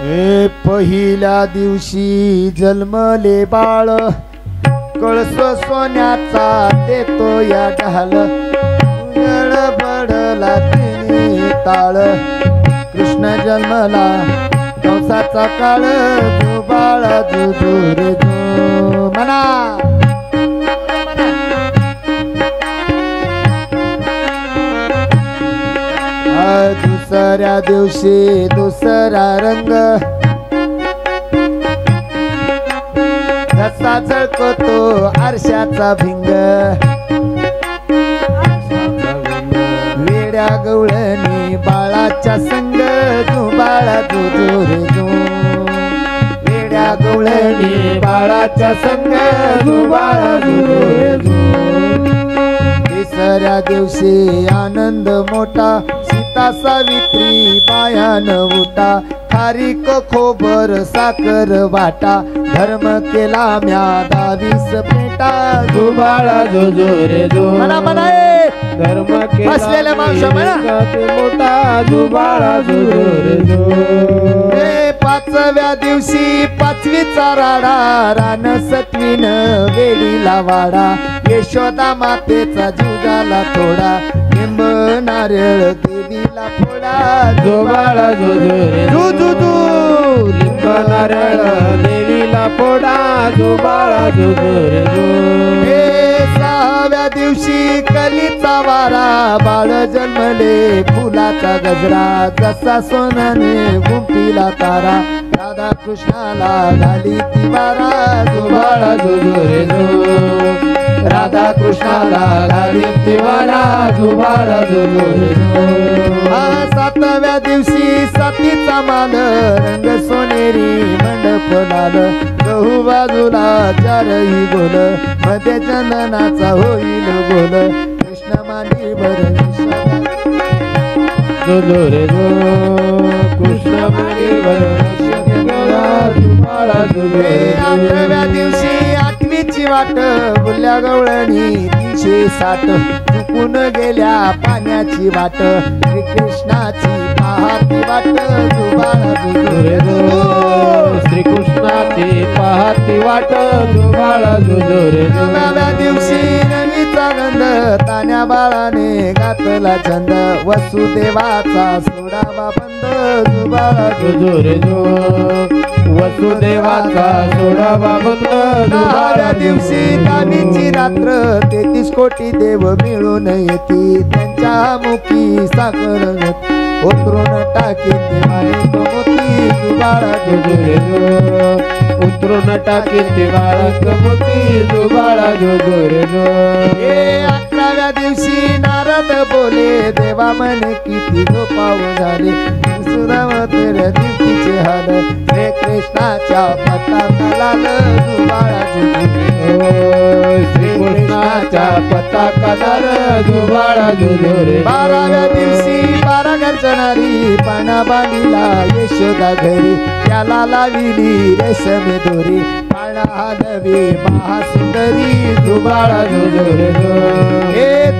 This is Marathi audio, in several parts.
पहिल्या दिवशी जन्मले बाळ कळस सोन्याचा देतो या ढाल बडला तिने ताळ कृष्ण जन्मला कंसाचा काळ जो बाळा जो रे जो म्हणा दुसऱ्या दिवशी दुसरा रंग जसा झळकतो आरशाचा भिंग वेड्या गवळणी बाळाच्या संग जो बाळा जो रे जो वेड्या गवळणी बाळाच्या संग जो बाळा जो रे जो तिसऱ्या दिवशी आनंद मोठा सीता सावित्री बायान उठा खारीक खोबर साखर वाटा धर्म केला म्या 22 पेटा जो बाळा जो रे जो म्हणा म्हणा धर्म केला बसलेल्या माणसा म्हणा मोठा जो बाळा जो रे जो पाचव्या दिवशी पाचवीचा राडा रान सत्वीन वेडीला वाडा यशोदा मातेचा जीव झाला थोडा लिंब नारळ देवीला फोडा जो बाळा जो रे जो जो लिंब नारळ देवीला फोडा जो बाळा जो रे जो सहाव्या दिवशी कलीचा वारा बाळ जन्मले फुलाचा गजरा जसा सोनाने गुंफीला तारा राधा कृष्णाला झाली ती वारा जो बाळा जो रे जो राधा कृष्णाला झाली ती वारा जो बाळा जो रे जो सातव्या दिवशी सातीचा मान रंग सोनेरी मंडप लाल गहू बाजूला चारही बोल मध्ये चंदनाचा होईल बोल कृष्ण मांडीवर जो रे जो कृष्ण मांडीवर आठव्या दिवशी आठवीची वाट बुल्या गवळणी 360 चुकून गेल्या पाण्याची वाट श्रीकृष्णाची पाहती वाट जो बाळा जो रे जो श्रीकृष्णाची पाहती वाट जो बाळा जो रे जो नवव्या दिवशी नवीचा गंध तान्या बाळाने घातला छंद वसुदेवाचा सोडावा बंद जो बाळा जो रे जो वसुदेवाचा सोडावा बंद दहाव्या दिवशी दानीची रात्र 33 कोटी देव मिळून येती त्यांच्या मुखी साखर उतरून टाकी मारे तो मोती जो बाळा जो रे जो उतरून टाकी बाळा तो मोती जो बाळा जो रे जो 11व्या दिवशी नारद बोले देवा म्हणे किती झोपाव झाले सुधामतेर दिवशीचे हाल श्री कृष्णाच्या पताका लाल जो बाळा जो श्री कृष्णाच्या पताका लाल जो बाळा जो रे 12व्या दिवशी 12 घरचणारी पाना बांधीला यशोदा घरी त्याला लाविली रेशमी दोरी पाळणा हलवी महासुंदरी जो बाळा जो रे जो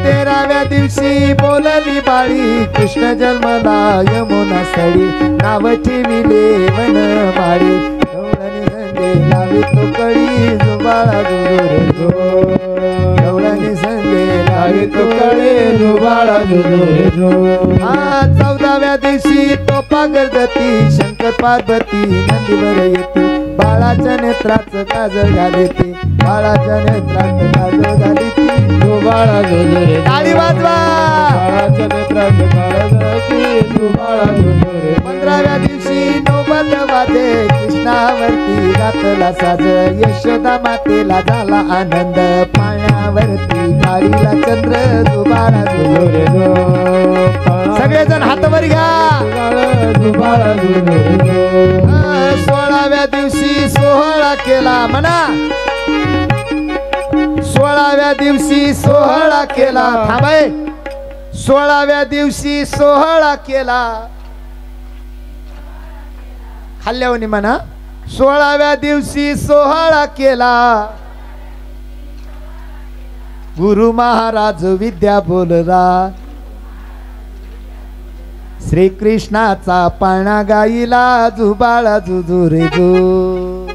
13व्या दिवशी बोलली बाळी कृष्ण जन्मला यमुना सडी नाव ठेविले वन माळी गवळणी संगे लावी तो कळी जो बाळा जो रे जो गवळणी संगे लावी तो कळी जो बाळा जो रे जो 14व्या दिवशी तोपा गर्दती शंकर पार्वती नंदीवर येते बाळाच्या नेत्राचं काजळ घालीती बाळाच्या नेत्राचं काजळ घालीती जो बाळा जो रे टाळी वाजवा बाळाच्या नेत्राचं काजळ घालीती जो बाळा जो रे 15व्या दिवशी नौबत वाजे कृष्णावरती घातला साज यशोदा मातेला झाला आनंद पाण्यावरती काळीला चंद्र जो बाळा जो रे जो सगळेजण हातावर घ्या जो बाळा जो रे जो 16व्या दिवशी सोहळा केला म्हणा 16व्या दिवशी सोहळा केला थांबाय 16व्या दिवशी सोहळा केला खाल्ल्यावनी म्हणा 16व्या दिवशी सोहळा केला गुरु महाराज विद्या बोलरा श्रीकृष्णाचा पाळणा गाईला जुबाळा जुजुरे जू.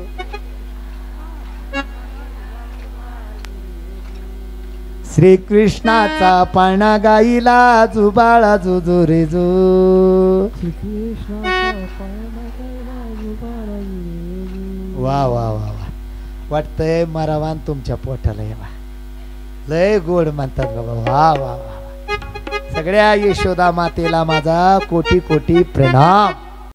श्रीकृष्णाचा पाळणा गाईला जुबाळा जुजुरे जू. वा वा वा वा. वाटतंय मरावान तुमच्या पोटाला येवा. लय गोड म्हणतात बाबा. वा वा वा. सगळ्या यशोदा मातेला माझा कोटी कोटी प्रणाम.